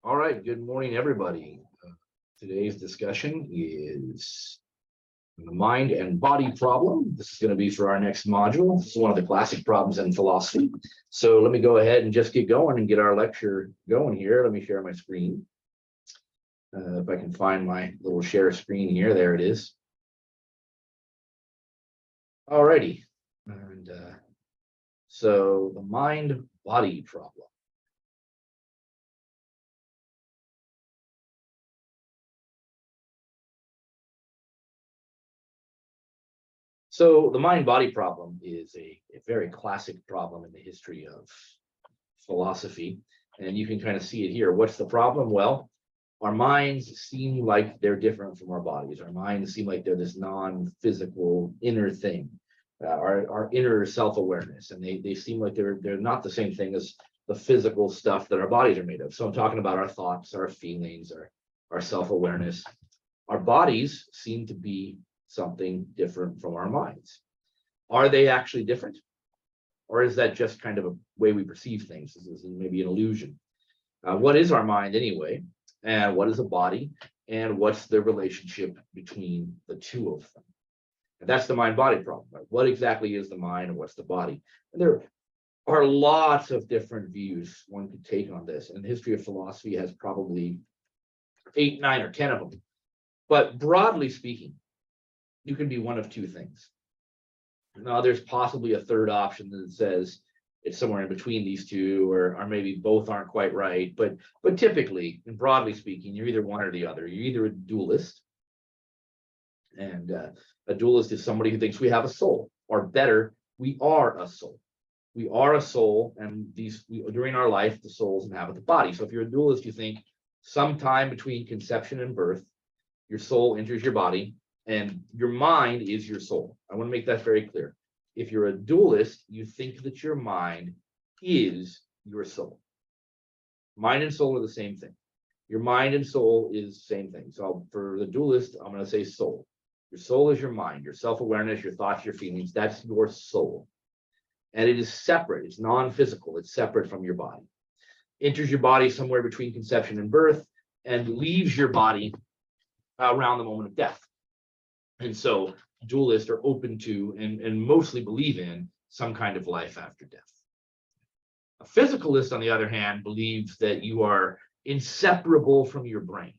All right, good morning, everybody. Today's discussion is the mind and body problem. This is going to be for our next module. This is one of the classic problems in philosophy. So let me go ahead and just get going and get our lecture going here. Let me share my screen. If I can find my little share screen here, there it is. All righty. And so the mind-body problem. So the mind-body problem is a very classic problem in the history of philosophy. And you can kind of see it here. What's the problem? Well, our minds seem like they're different from our bodies. Our minds seem like they're this non-physical inner thing, our inner self-awareness. And they seem like they're not the same thing as the physical stuff that our bodies are made of. So I'm talking about our thoughts, our feelings, our self-awareness. Our bodies seem to be something different from our minds. Are they actually different? Or is that just kind of a way we perceive things? This is maybe an illusion. What is our mind anyway? And what is a body? And what's the relationship between the two of them? And that's the mind-body problem. Right? What exactly is the mind and what's the body? And there are lots of different views one could take on this. And the history of philosophy has probably 8, 9, or 10 of them. But broadly speaking, you can be one of two things. Now, there's possibly a third option that says it's somewhere in between these two, or maybe both aren't quite right. But typically, and broadly speaking, you're either one or the other. You're either a dualist, and a dualist is somebody who thinks we have a soul, or better, we are a soul. We are a soul, and during our life, the souls inhabit the body. So if you're a dualist, you think sometime between conception and birth, your soul enters your body, and your mind is your soul. I want to make that very clear. If you're a dualist, you think that your mind is your soul. Mind and soul are the same thing. Your mind and soul is the same thing. So for the dualist, I'm going to say soul. Your soul is your mind, your self-awareness, your thoughts, your feelings. That's your soul. And it is separate. It's non-physical. It's separate from your body. Enters your body somewhere between conception and birth and leaves your body around the moment of death. And so dualists are open to and mostly believe in some kind of life after death. A physicalist, on the other hand, believes that you are inseparable from your brain.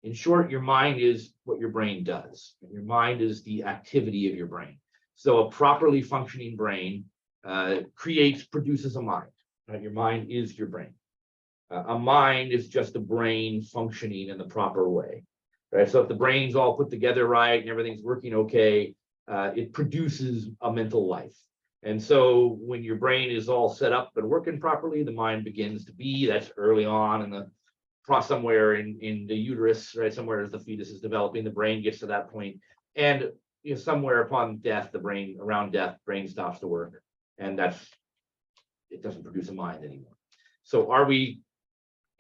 In short, your mind is what your brain does. Your mind is the activity of your brain. So a properly functioning brain produces a mind. Right? Your mind is your brain. A mind is just a brain functioning in the proper way. Right? So if the brain's all put together right and everything's working okay, it produces a mental life. And so when your brain is all set up and working properly, the mind begins to be. That's early on in the somewhere in the uterus, right? Somewhere as the fetus is developing, the brain gets to that point. And somewhere upon death, around death, brain stops to work, and it doesn't produce a mind anymore. So are we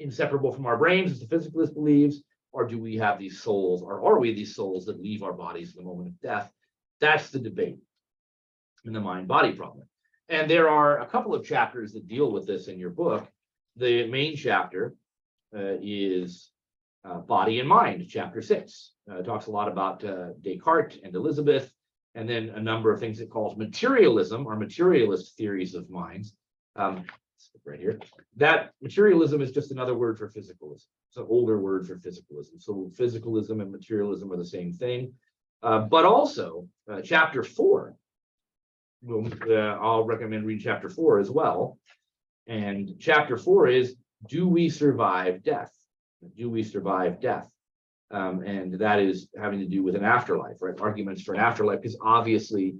inseparable from our brains, as the physicalist believes? Or do we have these souls, or are we these souls that leave our bodies at the moment of death? That's the debate in the mind-body problem. And there are a couple of chapters that deal with this in your book. The main chapter is Body and Mind, chapter 6. It talks a lot about Descartes and Elizabeth, and then a number of things it calls materialism, or materialist theories of minds. Right here. That materialism is just another word for physicalism. It's an older word for physicalism. So physicalism and materialism are the same thing. But also, chapter 4, I'll recommend reading chapter 4 as well. And chapter 4 is, do we survive death? Do we survive death? And that is having to do with an afterlife, right? Arguments for an afterlife, because obviously,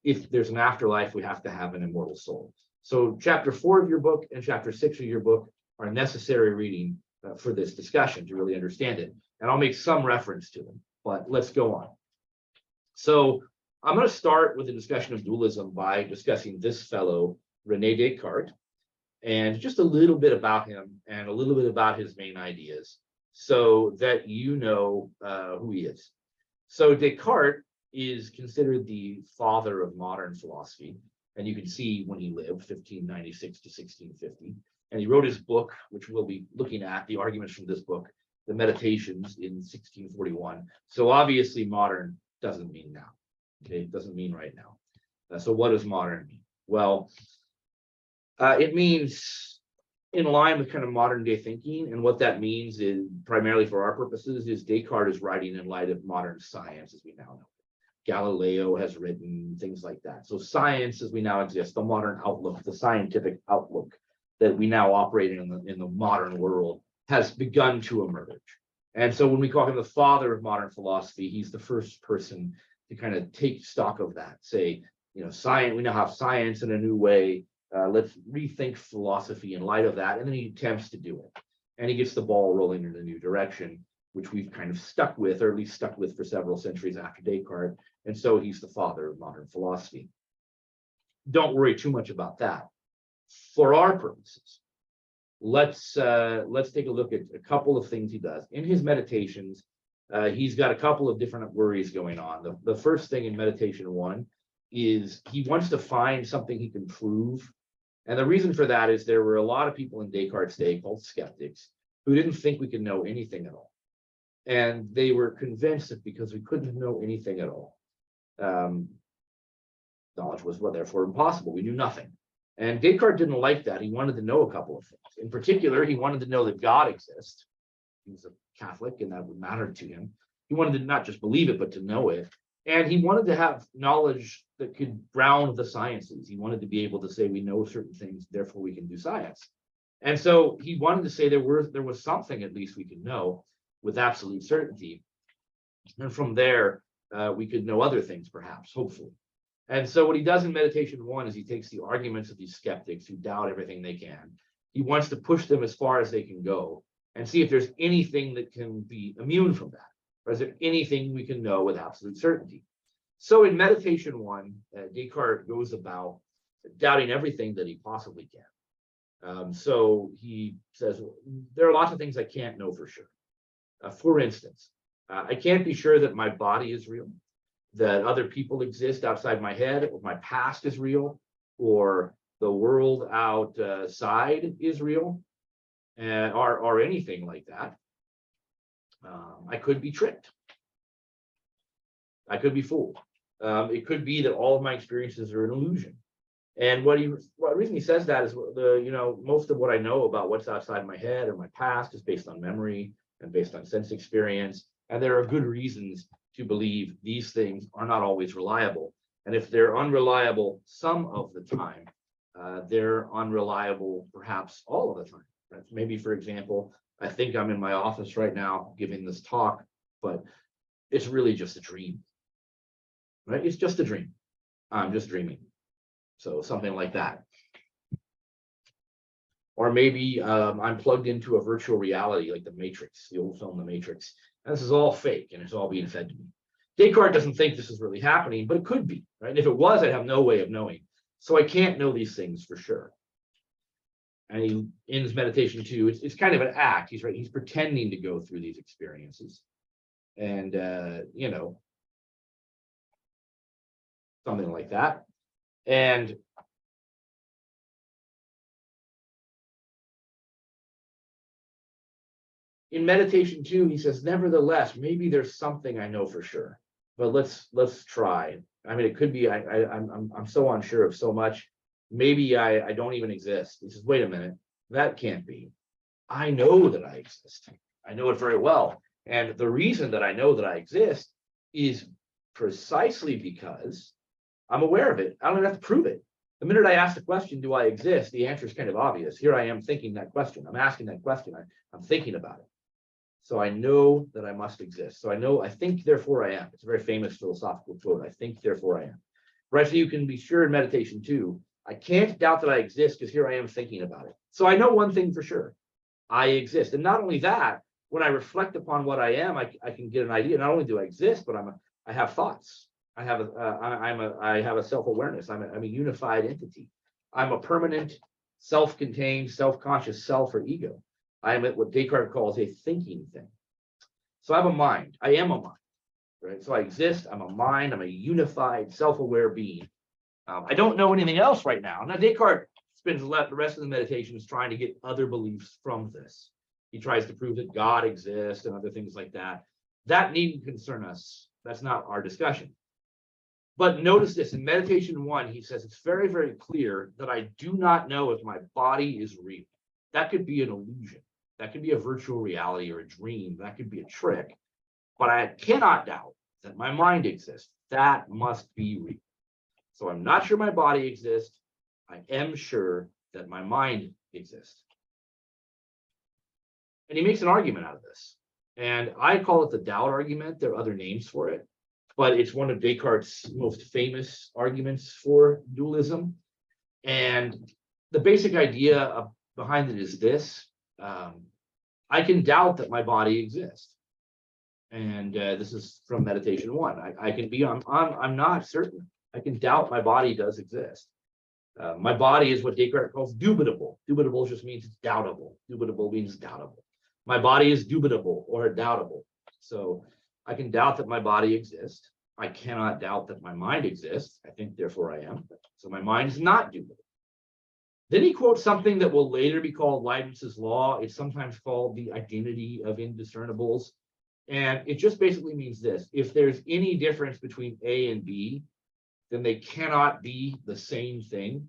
if there's an afterlife, we have to have an immortal soul. So chapter 4 of your book and chapter 6 of your book are necessary reading for this discussion to really understand it. And I'll make some reference to them, but let's go on. So I'm going to start with a discussion of dualism by discussing this fellow, René Descartes, and just a little bit about him and a little bit about his main ideas so that you know who he is. So Descartes is considered the father of modern philosophy. And you can see when he lived, 1596 to 1650. And he wrote his book, which we'll be looking at, the arguments from this book, the Meditations, in 1641. So obviously modern doesn't mean now. Okay, it doesn't mean right now. So what does modern mean? Well, it means in line with kind of modern day thinking. And what that means is, primarily for our purposes, is Descartes is writing in light of modern science as we now know. Galileo has written things like that. So science as we now exist, the modern outlook, the scientific outlook that we now operate in the modern world has begun to emerge. And so when we call him the father of modern philosophy, he's the first person to kind of take stock of that, say, science, we now have science in a new way. Let's rethink philosophy in light of that. And then he attempts to do it. And he gets the ball rolling in a new direction, which we've kind of stuck with, or at least stuck with for several centuries after Descartes. And so he's the father of modern philosophy. Don't worry too much about that. For our purposes, let's take a look at a couple of things he does. In his Meditations, he's got a couple of different worries going on. The first thing in Meditation 1 is he wants to find something he can prove. And the reason for that is there were a lot of people in Descartes' day called skeptics who didn't think we could know anything at all. And they were convinced that because we couldn't know anything at all, knowledge was therefore impossible. We knew nothing. And Descartes didn't like that. He wanted to know a couple of things. In particular, he wanted to know that God exists. He was a Catholic, and that would matter to him. He wanted to not just believe it, but to know it. And he wanted to have knowledge that could ground the sciences. He wanted to be able to say we know certain things, therefore we can do science. And so he wanted to say there was something at least we could know with absolute certainty. And from there, we could know other things, perhaps, hopefully. And so what he does in Meditation 1 is he takes the arguments of these skeptics who doubt everything they can. He wants to push them as far as they can go and see if there's anything that can be immune from that. Or is there anything we can know with absolute certainty? So in Meditation 1, Descartes goes about doubting everything that he possibly can. So he says, there are lots of things I can't know for sure. For instance, I can't be sure that my body is real, that other people exist outside my head, or my past is real, or the world outside is real, or anything like that. I could be tricked. I could be fooled. It could be that all of my experiences are an illusion. And the reason he says that is most of what I know about what's outside my head or my past is based on memory and based on sense experience. And there are good reasons to believe these things are not always reliable. And if they're unreliable some of the time, they're unreliable perhaps all of the time. Right? Maybe, for example, I think I'm in my office right now giving this talk, but it's really just a dream. Right? It's just a dream. I'm just dreaming. So something like that. Or maybe I'm plugged into a virtual reality like The Matrix, the old film The Matrix. And this is all fake and it's all being fed to me. Descartes doesn't think this is really happening, but it could be, right? And if it was, I'd have no way of knowing. So I can't know these things for sure. And in his Meditation 2, it's kind of an act. He's pretending to go through these experiences. And, something like that. And in Meditation 2, he says, nevertheless, maybe there's something I know for sure, but let's try. I mean, it could be I'm so unsure of so much. Maybe I don't even exist. He says, wait a minute, that can't be. I know that I exist. I know it very well. And the reason that I know that I exist is precisely because I'm aware of it. I don't even have to prove it. The minute I ask the question, do I exist? The answer is kind of obvious. Here I am thinking that question. I'm asking that question. I'm thinking about it. So I know that I must exist. So I think, therefore I am. It's a very famous philosophical quote. I think, therefore I am. Right? So you can be sure in Meditation 2, I can't doubt that I exist because here I am thinking about it. So I know one thing for sure. I exist. And not only that, when I reflect upon what I am, I can get an idea. Not only do I exist, but I have thoughts. I have a self-awareness. I'm a unified entity. I'm a permanent, self-contained, self-conscious self or ego. I am what Descartes calls a thinking thing. So I have a mind. I am a mind. Right? So I exist. I'm a mind. I'm a unified, self-aware being. I don't know anything else right now. Now Descartes spends the rest of the meditation is trying to get other beliefs from this. He tries to prove that God exists and other things like that. That needn't concern us. That's not our discussion. But notice this, in meditation 1, he says it's very, very clear that I do not know if my body is real. That could be an illusion. That could be a virtual reality or a dream. That could be a trick. But I cannot doubt that my mind exists. That must be real. So I'm not sure my body exists. I am sure that my mind exists. And he makes an argument out of this. And I call it the doubt argument. There are other names for it, but it's one of Descartes' most famous arguments for dualism. And the basic idea behind it is this. I can doubt that my body exists. And this is from meditation 1. I can be I'm not certain. I can doubt my body does exist. My body is what Descartes calls dubitable. Dubitable just means it's doubtable. Dubitable means doubtable. My body is dubitable or doubtable. So I can doubt that my body exists. I cannot doubt that my mind exists. I think, therefore, I am. So my mind is not dubitable. Then he quotes something that will later be called Leibniz's law. It's sometimes called the identity of indiscernibles. And it just basically means this. If there's any difference between A and B, then they cannot be the same thing.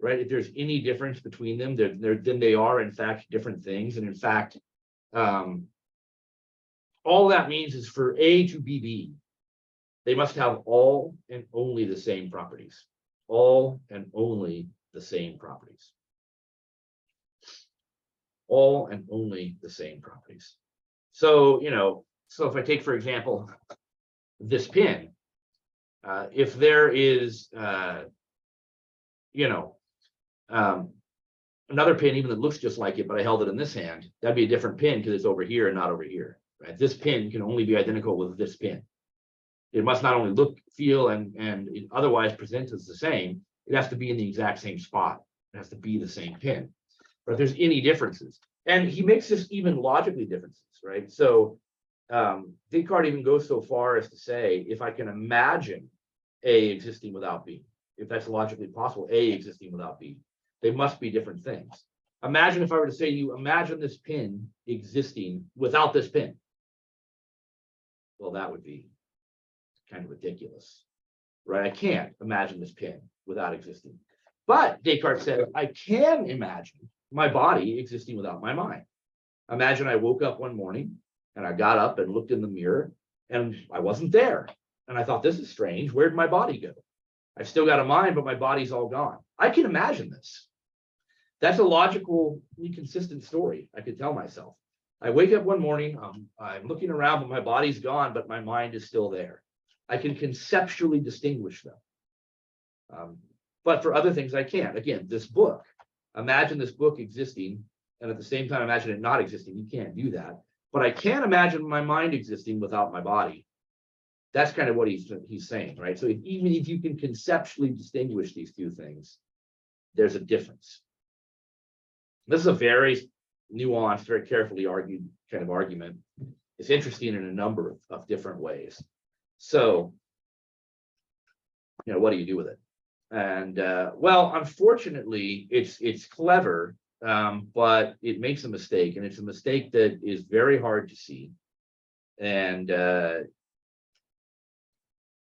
Right? If there's any difference between them, then they are, in fact, different things. And in fact, all that means is for A to be B, they must have all and only the same properties. All and only the same properties. All and only the same properties. So, so if I take, for example, this pin, if there is, another pin even that looks just like it, but I held it in this hand, that'd be a different pin because it's over here and not over here. Right? This pin can only be identical with this pin. It must not only look, feel, and it otherwise present as the same, it has to be in the exact same spot. It has to be the same pin. But if there's any differences, and he makes this even logically differences, right? So Descartes even goes so far as to say, if I can imagine A existing without B, if that's logically possible, A existing without B, they must be different things. Imagine if I were to say to you, imagine this pin existing without this pin. Well, that would be kind of ridiculous, right? I can't imagine this pin without existing. But Descartes said, I can imagine my body existing without my mind. Imagine I woke up one morning and I got up and looked in the mirror and I wasn't there. And I thought, this is strange. Where'd my body go? I've still got a mind, but my body's all gone. I can imagine this. That's a logically consistent story I could tell myself. I wake up one morning, I'm looking around, but my body's gone, but my mind is still there. I can conceptually distinguish them. But for other things, I can't. Again, this book, imagine this book existing, and at the same time, imagine it not existing. You can't do that. But I can imagine my mind existing without my body. That's kind of what he's saying, right? So even if you can conceptually distinguish these two things, there's a difference. This is a very nuanced, very carefully argued kind of argument. It's interesting in a number of different ways. So, what do you do with it? And well, unfortunately, it's clever, but it makes a mistake, and it's a mistake that is very hard to see. And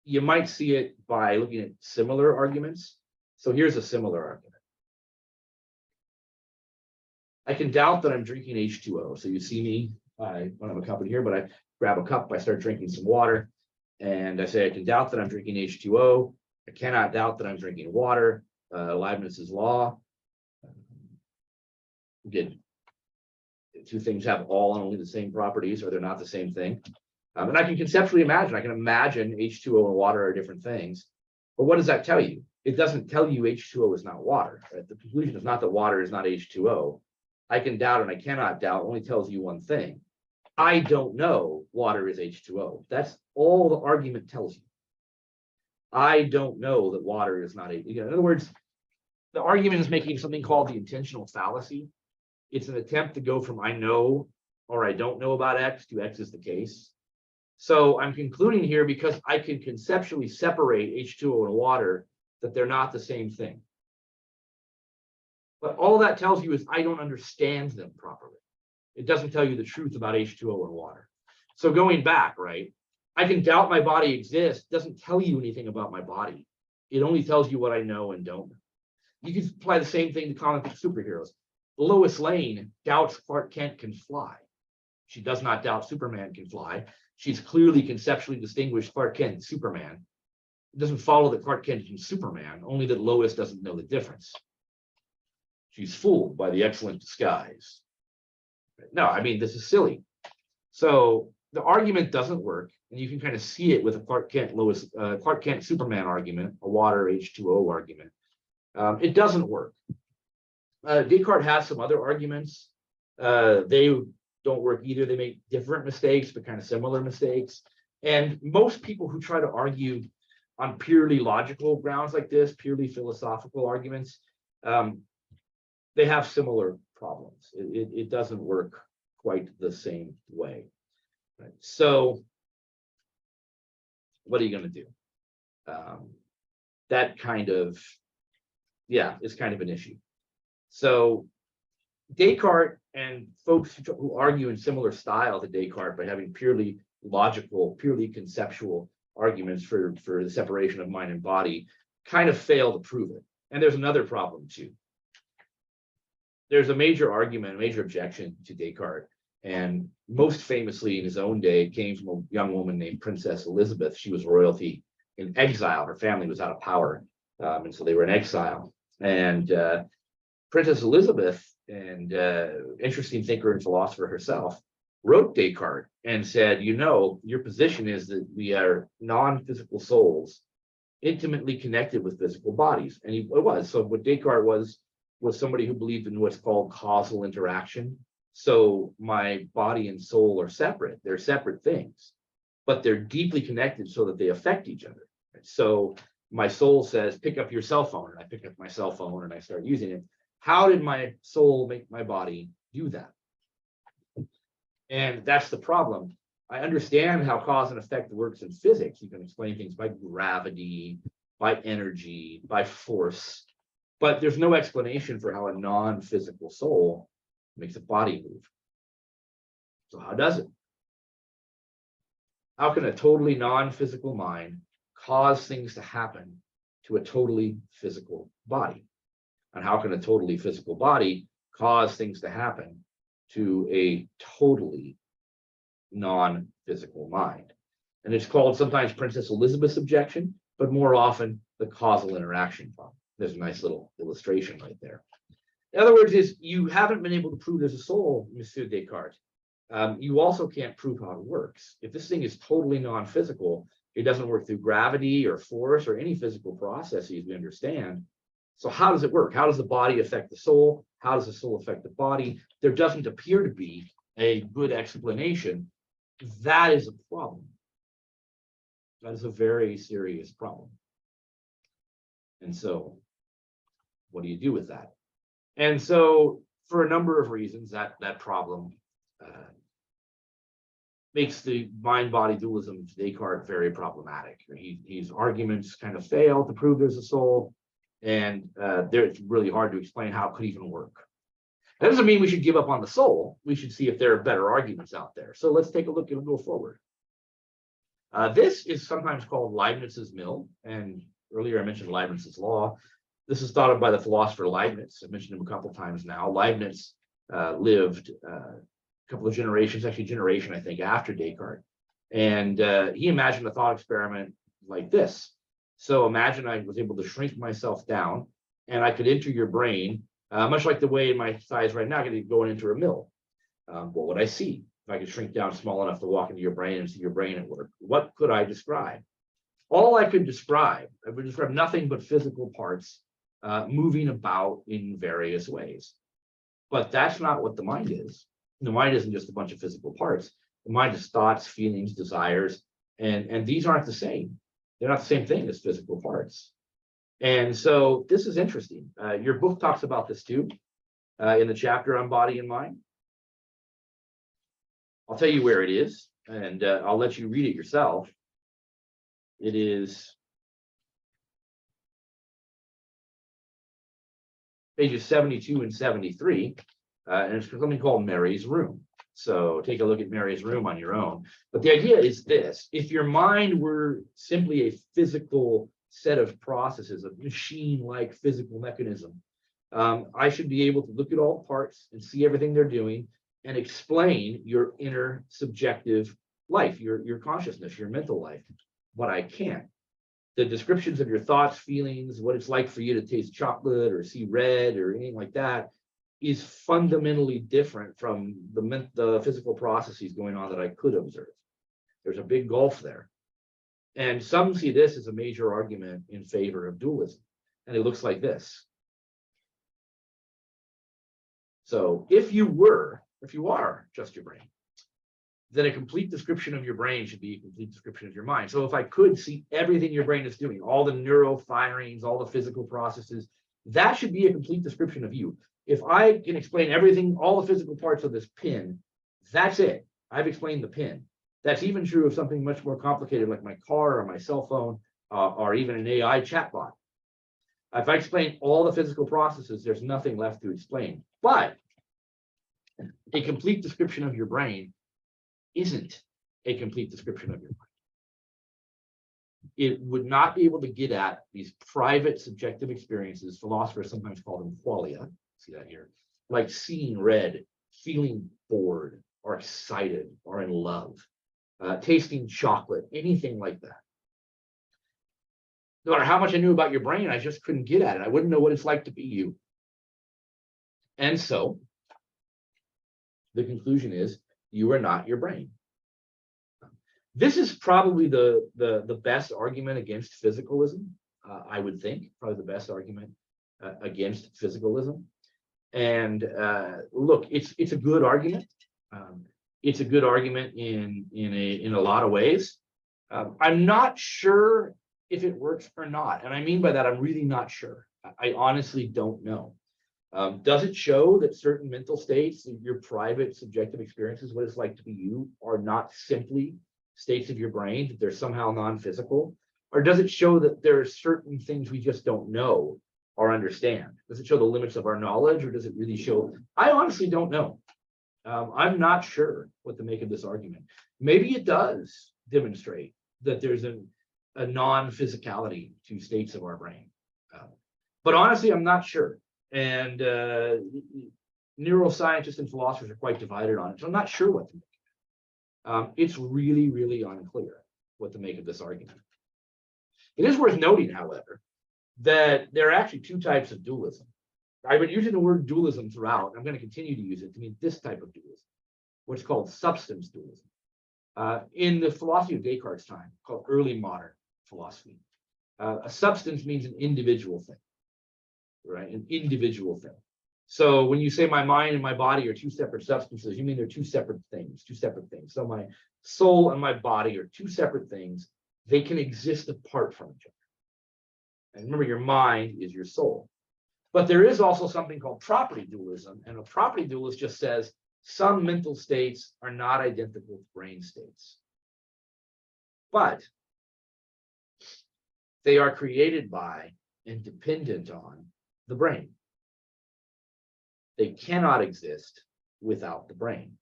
you might see it by looking at similar arguments. So here's a similar argument. I can doubt that I'm drinking H2O. So you see me, I don't have a cup in here, but I grab a cup, I start drinking some water, and I say I can doubt that I'm drinking H2O. I cannot doubt that I'm drinking water. Leibniz's law. Again, two things have all and only the same properties, or they're not the same thing. And I can conceptually imagine, I can imagine H2O and water are different things. But what does that tell you? It doesn't tell you H2O is not water. Right? The conclusion is not that water is not H2O. I can doubt and I cannot doubt only tells you one thing. I don't know water is H2O. That's all the argument tells you. I don't know that water is not H2O. In other words, the argument is making something called the intentional fallacy. It's an attempt to go from I know or I don't know about X to X is the case. So I'm concluding here because I can conceptually separate H2O and water that they're not the same thing. But all that tells you is I don't understand them properly. It doesn't tell you the truth about H2O and water. So going back, right, I can doubt my body exists, doesn't tell you anything about my body. It only tells you what I know and don't know. You can apply the same thing to comic book superheroes. Lois Lane doubts Clark Kent can fly. She does not doubt Superman can fly. She's clearly conceptually distinguished Clark Kent and Superman. It doesn't follow that Clark Kent is Superman, only that Lois doesn't know the difference. She's fooled by the excellent disguise. No, I mean, this is silly. So the argument doesn't work, and you can kind of see it with a Clark Kent Superman argument, a water H2O argument. It doesn't work. Descartes has some other arguments. They don't work either. They make different mistakes, but kind of similar mistakes. And most people who try to argue on purely logical grounds like this, purely philosophical arguments, they have similar problems. It doesn't work quite the same way. Right? So what are you going to do? That kind of, is kind of an issue. So Descartes and folks who argue in similar style to Descartes by having purely logical, purely conceptual arguments for the separation of mind and body kind of fail to prove it. And there's another problem too. There's a major argument, a major objection to Descartes, and most famously in his own day, it came from a young woman named Princess Elizabeth. She was royalty in exile. Her family was out of power, and so they were in exile. And Princess Elizabeth, and interesting thinker and philosopher herself, wrote Descartes and said, your position is that we are non-physical souls intimately connected with physical bodies. And it was. So what Descartes was somebody who believed in what's called causal interaction. So my body and soul are separate. They're separate things, but they're deeply connected so that they affect each other. So my soul says, pick up your cell phone. And I pick up my cell phone and I start using it. How did my soul make my body do that? And that's the problem. I understand how cause and effect works in physics. You can explain things by gravity, by energy, by force, but there's no explanation for how a non-physical soul makes a body move. So how does it? How can a totally non-physical mind cause things to happen to a totally physical body? And how can a totally physical body cause things to happen to a totally non-physical mind? And it's called sometimes Princess Elizabeth's objection, but more often the causal interaction problem. There's a nice little illustration right there. In other words, is you haven't been able to prove there's a soul, Monsieur Descartes. You also can't prove how it works. If this thing is totally non-physical, it doesn't work through gravity or force or any physical processes we understand. So how does it work? How does the body affect the soul? How does the soul affect the body? There doesn't appear to be a good explanation. That is a problem. That is a very serious problem. And so what do you do with that? And so for a number of reasons, that problem makes the mind-body dualism of Descartes very problematic. His arguments kind of fail to prove there's a soul, and it's really hard to explain how it could even work. That doesn't mean we should give up on the soul. We should see if there are better arguments out there. So let's take a look and go forward. This is sometimes called Leibniz's mill, and earlier I mentioned Leibniz's law. This is thought of by the philosopher Leibniz. I've mentioned him a couple of times now. Leibniz lived a couple of generations, actually a generation, I think, after Descartes. And he imagined a thought experiment like this. So imagine I was able to shrink myself down and I could enter your brain, much like the way my size right now, I could go and enter a mill. What would I see? If I could shrink down small enough to walk into your brain and see your brain at work, what could I describe? All I could describe, I would describe nothing but physical parts moving about in various ways. But that's not what the mind is. The mind isn't just a bunch of physical parts. The mind is thoughts, feelings, desires, and these aren't the same. They're not the same thing as physical parts. And so this is interesting. Your book talks about this too, in the chapter on body and mind. I'll tell you where it is, and I'll let you read it yourself. It is pages 72 and 73, and it's something called Mary's Room. So take a look at Mary's Room on your own. But the idea is this: if your mind were simply a physical set of processes, a machine-like physical mechanism, I should be able to look at all parts and see everything they're doing and explain your inner subjective life, your consciousness, your mental life. But I can't. The descriptions of your thoughts, feelings, what it's like for you to taste chocolate or see red or anything like that is fundamentally different from the physical processes going on that I could observe. There's a big gulf there. And some see this as a major argument in favor of dualism. And it looks like this. So if you are just your brain, then a complete description of your brain should be a complete description of your mind. So if I could see everything your brain is doing, all the neural firings, all the physical processes, that should be a complete description of you. If I can explain everything, all the physical parts of this pin, that's it. I've explained the pin. That's even true of something much more complicated like my car or my cell phone or even an AI chatbot. If I explain all the physical processes, there's nothing left to explain. But a complete description of your brain isn't a complete description of your mind. It would not be able to get at these private subjective experiences. Philosophers sometimes call them qualia. See that here, like seeing red, feeling bored or excited or in love, tasting chocolate, anything like that. No matter how much I knew about your brain, I just couldn't get at it. I wouldn't know what it's like to be you. And so the conclusion is you are not your brain. This is probably the best argument against physicalism, I would think, probably the best argument against physicalism. And look, it's a good argument. It's a good argument in a lot of ways. I'm not sure if it works or not. And I mean by that, I'm really not sure. I honestly don't know. Does it show that certain mental states, your private subjective experiences, what it's like to be you, are not simply states of your brain, that they're somehow non-physical? Or does it show that there are certain things we just don't know or understand? Does it show the limits of our knowledge, or does it really show? I honestly don't know. I'm not sure what to make of this argument. Maybe it does demonstrate that there's a non-physicality to states of our brain. But honestly, I'm not sure. And neuroscientists and philosophers are quite divided on it. So I'm not sure what to make. It's really, really unclear what to make of this argument. It is worth noting, however, that there are actually two types of dualism. I've been using the word dualism throughout. I'm going to continue to use it to mean this type of dualism, what's called substance dualism. In the philosophy of Descartes' time, called early modern philosophy, a substance means an individual thing, right? An individual thing. So when you say my mind and my body are two separate substances, you mean they're two separate things, two separate things. So my soul and my body are two separate things. They can exist apart from each other. And remember, your mind is your soul. But there is also something called property dualism. And a property dualist just says some mental states are not identical to brain states, but they are created by and dependent on the brain. They cannot exist without the brain.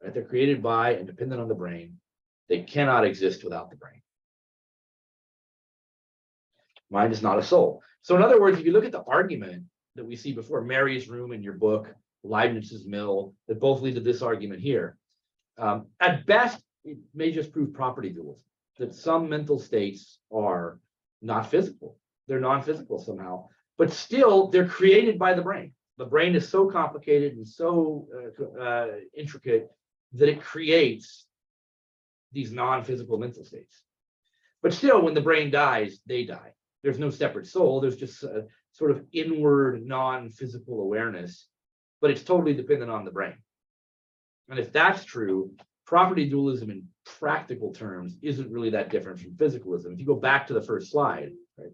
Right? They're created by and dependent on the brain. They cannot exist without the brain. Mind is not a soul. So in other words, if you look at the argument that we see before, Mary's Room in your book, Leibniz's Mill, that both lead to this argument here, at best, it may just prove property dualism, that some mental states are not physical. They're non-physical somehow, but still they're created by the brain. The brain is so complicated and so intricate that it creates these non-physical mental states. But still, when the brain dies, they die. There's no separate soul. There's just a sort of inward, non-physical awareness, but it's totally dependent on the brain. And if that's true, property dualism in practical terms isn't really that different from physicalism. If you go back to the first slide, right,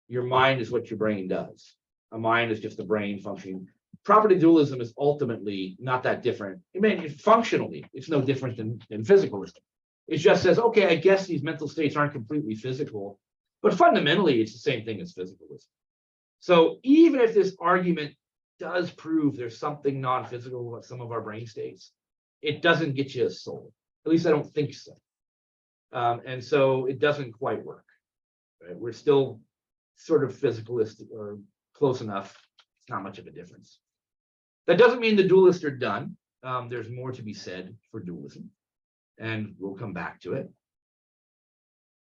your mind is what your brain does. A mind is just a brain functioning. Property dualism is ultimately not that different. I mean, functionally, it's no different than physicalism. It just says, okay, I guess these mental states aren't completely physical, But fundamentally, it's the same thing as physicalism. So even if this argument does prove there's something non-physical about some of our brain states, it doesn't get you a soul. At least I don't think so. And so it doesn't quite work. Right? We're still sort of physicalistic or close enough. It's not much of a difference. That doesn't mean the dualists are done. There's more to be said for dualism, and we'll come back to it.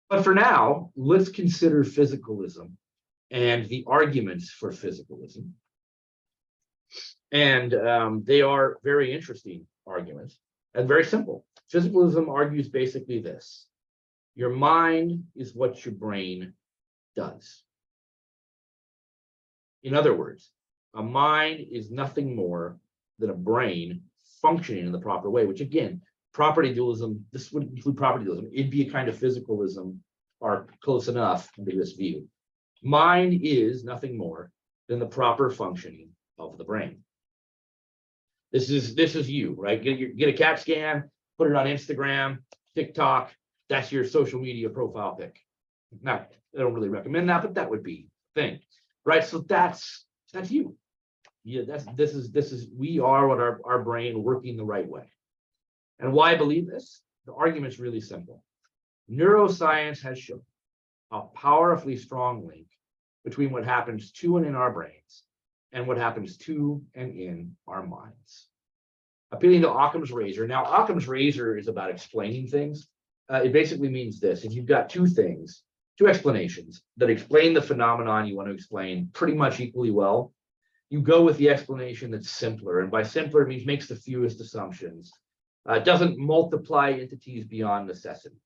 But for now, let's consider physicalism and the arguments for physicalism. And they are very interesting arguments and very simple. Physicalism argues basically this: your mind is what your brain does. In other words, a mind is nothing more than a brain functioning in the proper way, which again, property dualism, this would include property dualism. It'd be a kind of physicalism or close enough into this view. Mind is nothing more than the proper functioning of the brain. This is you, right? Get a CAT scan, put it on Instagram, TikTok. That's your social media profile pic. Now, I don't really recommend that, but that would be the thing, right? So that's you. Yeah, this is we are what our brain working the right way. And why I believe this? The argument's really simple. Neuroscience has shown a powerfully strong link between what happens to and in our brains and what happens to and in our minds. Appealing to Occam's razor. Now, Occam's razor is about explaining things. It basically means this: if you've got two explanations that explain the phenomenon you want to explain pretty much equally well, you go with the explanation that's simpler. And by simpler, it means makes the fewest assumptions. Doesn't multiply entities beyond necessity,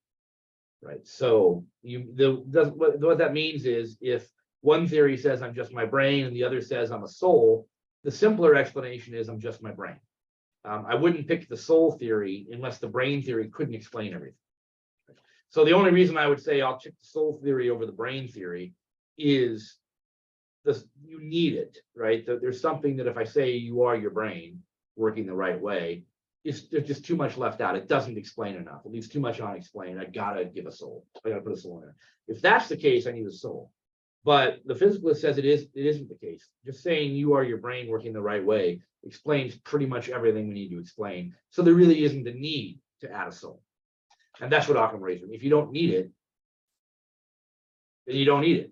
right? So what that means is if one theory says I'm just my brain and the other says I'm a soul, the simpler explanation is I'm just my brain. I wouldn't pick the soul theory unless the brain theory couldn't explain everything. So the only reason I would say I'll check the soul theory over the brain theory is you need it, right? There's something that if I say you are your brain working the right way, there's just too much left out. It doesn't explain enough. It leaves too much unexplained. I gotta give a soul. I gotta put a soul in there. If that's the case, I need a soul. But the physicalist says it isn't the case. Just saying you are your brain working the right way explains pretty much everything we need to explain. So there really isn't the need to add a soul. And that's what Occam razor. If you don't need it, then you don't need it.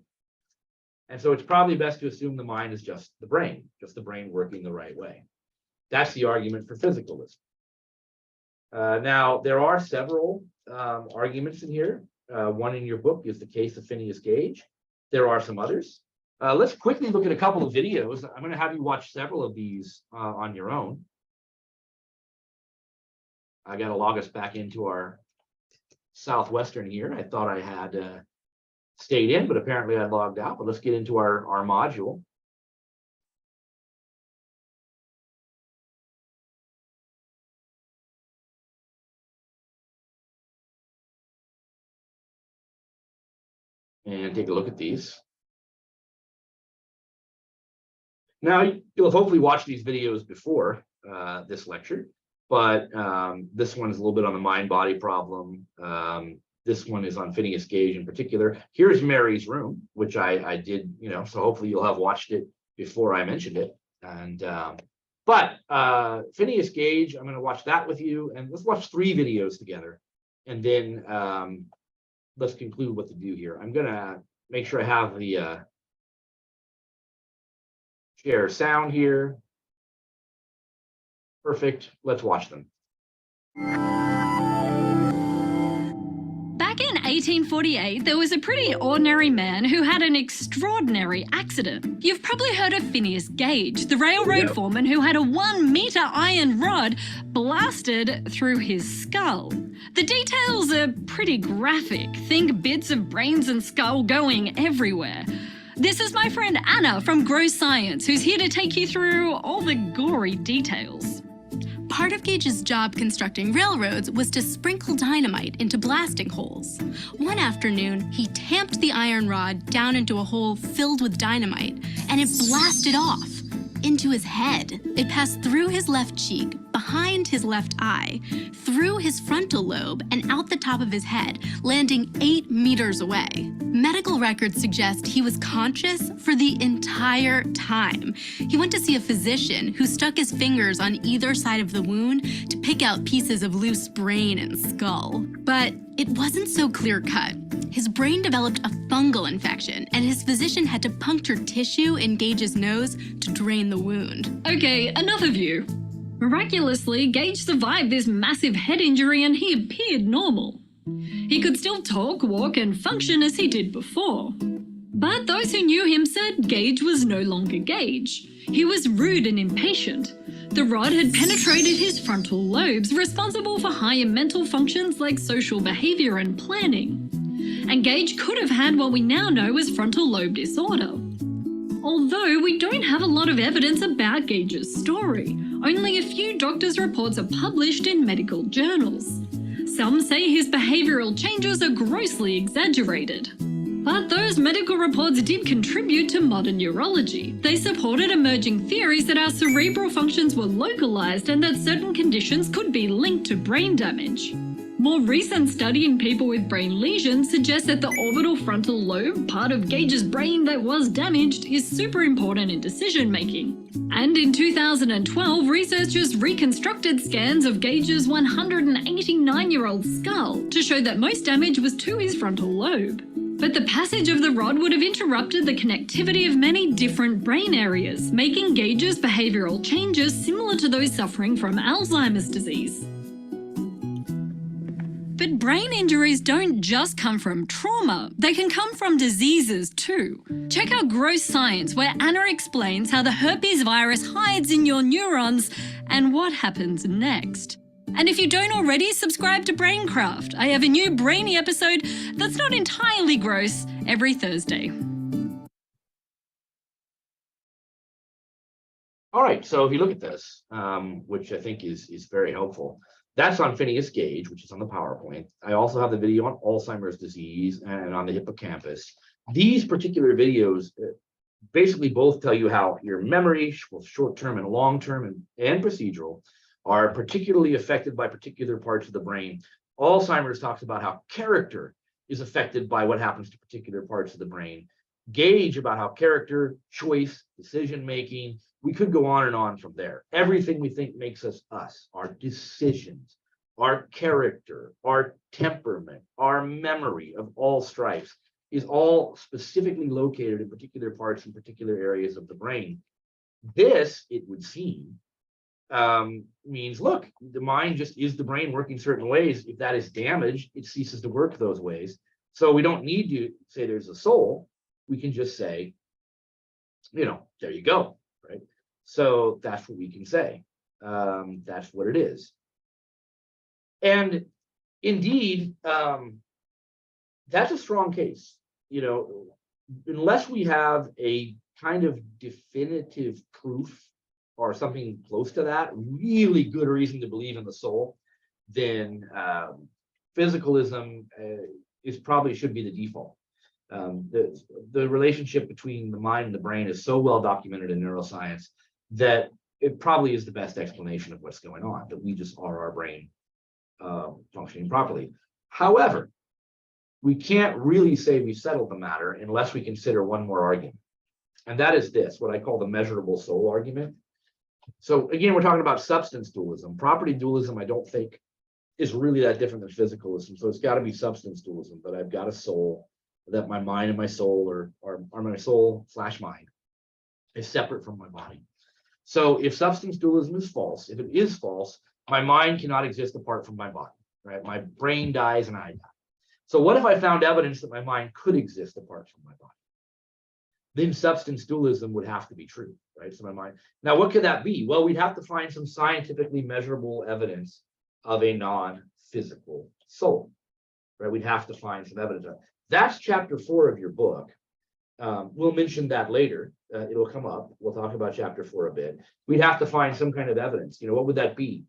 And so it's probably best to assume the mind is just the brain working the right way. That's the argument for physicalism. Now, there are several arguments in here. One in your book is the case of Phineas Gage. There are some others. Let's quickly look at a couple of videos. I'm going to have you watch several of these on your own. I got to log us back into our Southwestern here. I thought I had stayed in, but apparently I logged out. But let's get into our module. And take a look at these. Now, you'll have hopefully watched these videos before this lecture, but this one is a little bit on the mind-body problem. This one is on Phineas Gage in particular. Here's Mary's Room, which I did, so hopefully you'll have watched it before I mentioned it. And but Phineas Gage, I'm going to watch that with you, and let's watch 3 videos together, and then let's conclude what to do here. I'm going to make sure I have the share sound here. Perfect. Let's watch them. Back in 1848, there was a pretty ordinary man who had an extraordinary accident. You've probably heard of Phineas Gage, the railroad foreman who had a 1-meter iron rod blasted through his skull. The details are pretty graphic. Think bits of brains and skull going everywhere. This is my friend Anna from Grow Science, who's here to take you through all the gory details. Part of Gage's job constructing railroads was to sprinkle dynamite into blasting holes. One afternoon, he tamped the iron rod down into a hole filled with dynamite, and it blasted off. into his head. It passed through his left cheek, behind his left eye, through his frontal lobe, and out the top of his head, landing 8 meters away. Medical records suggest he was conscious for the entire time. He went to see a physician who stuck his fingers on either side of the wound to pick out pieces of loose brain and skull. But it wasn't so clear-cut. His brain developed a fungal infection, and his physician had to puncture tissue in Gage's nose to drain the wound. Okay, enough of you. Miraculously, Gage survived this massive head injury and he appeared normal. He could still talk, walk, and function as he did before. But those who knew him said Gage was no longer Gage. He was rude and impatient. The rod had penetrated his frontal lobes, responsible for higher mental functions like social behavior and planning. And Gage could have had what we now know as frontal lobe disorder. Although we don't have a lot of evidence about Gage's story, only a few doctors' reports are published in medical journals. Some say his behavioural changes are grossly exaggerated. But those medical reports did contribute to modern neurology. They supported emerging theories that our cerebral functions were localised and that certain conditions could be linked to brain damage. More recent study in people with brain lesions suggests that the orbital frontal lobe, part of Gage's brain that was damaged, is super important in decision making. And in 2012, researchers reconstructed scans of Gage's 189-year-old skull to show that most damage was to his frontal lobe. But the passage of the rod would have interrupted the connectivity of many different brain areas, making Gage's behavioural changes similar to those suffering from Alzheimer's disease. But brain injuries don't just come from trauma, they can come from diseases too. Check out Gross Science, where Anna explains how the herpes virus hides in your neurons and what happens next. And if you don't already, subscribe to Braincraft. I have a new brainy episode that's not entirely gross every Thursday. All right, so if you look at this, which I think is very helpful, that's on Phineas Gage, which is on the PowerPoint. I also have the video on Alzheimer's disease and on the hippocampus. These particular videos basically both tell you how your memory, both short-term and long-term and procedural, are particularly affected by particular parts of the brain. Alzheimer's talks about how character is affected by what happens to particular parts of the brain. Gage about how character, choice, decision-making, we could go on and on from there. Everything we think makes us, our decisions, our character, our temperament, our memory of all stripes is all specifically located in particular parts and particular areas of the brain. This, it would seem, means, look, the mind just is the brain working certain ways. If that is damaged, it ceases to work those ways. So we don't need to say there's a soul. We can just say, there you go. Right? So that's what we can say. That's what it is. And indeed, that's a strong case. Unless we have a kind of definitive proof or something close to that, really good reason to believe in the soul, then physicalism should be the default. The relationship between the mind and the brain is so well documented in neuroscience that it probably is the best explanation of what's going on, that we just are our brain functioning properly. However, we can't really say we've settled the matter unless we consider one more argument. And that is this, what I call the measurable soul argument. So again, we're talking about substance dualism. Property dualism, I don't think, is really that different than physicalism. So it's got to be substance dualism, that I've got a soul, that my mind and my soul or my soul/mind is separate from my body. So if substance dualism is false, if it is false, my mind cannot exist apart from my body, right? My brain dies and I die. So what if I found evidence that my mind could exist apart from my body? Then substance dualism would have to be true, right? So my mind. Now, what could that be? Well, we'd have to find some scientifically measurable evidence of a non-physical soul, right? We'd have to find some evidence of that. That's chapter 4 of your book. We'll mention that later. It'll come up. We'll talk about chapter 4 a bit. We'd have to find some kind of evidence. What would that be?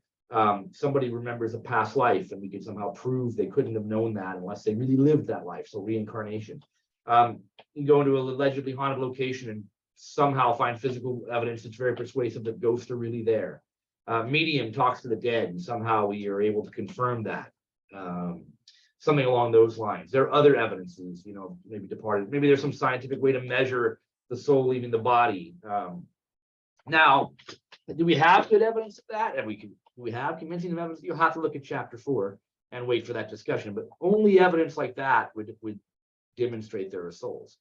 Somebody remembers a past life, and we could somehow prove they couldn't have known that unless they really lived that life. So reincarnation. You go into an allegedly haunted location and somehow find physical evidence that's very persuasive that ghosts are really there. Medium talks to the dead, and somehow we are able to confirm that. Something along those lines. There are other evidences, you know, maybe departed. Maybe there's some scientific way to measure the soul leaving the body. Now, do we have good evidence of that? And do we have convincing evidence? You'll have to look at chapter 4 and wait for that discussion. But only evidence like that would demonstrate there are souls.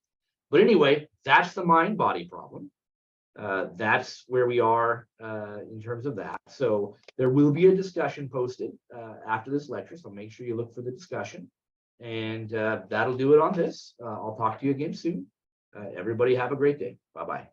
But anyway, that's the mind-body problem. That's where we are in terms of that. So there will be a discussion posted after this lecture. So make sure you look for the discussion. And that'll do it on this. I'll talk to you again soon. Everybody have a great day. Bye-bye.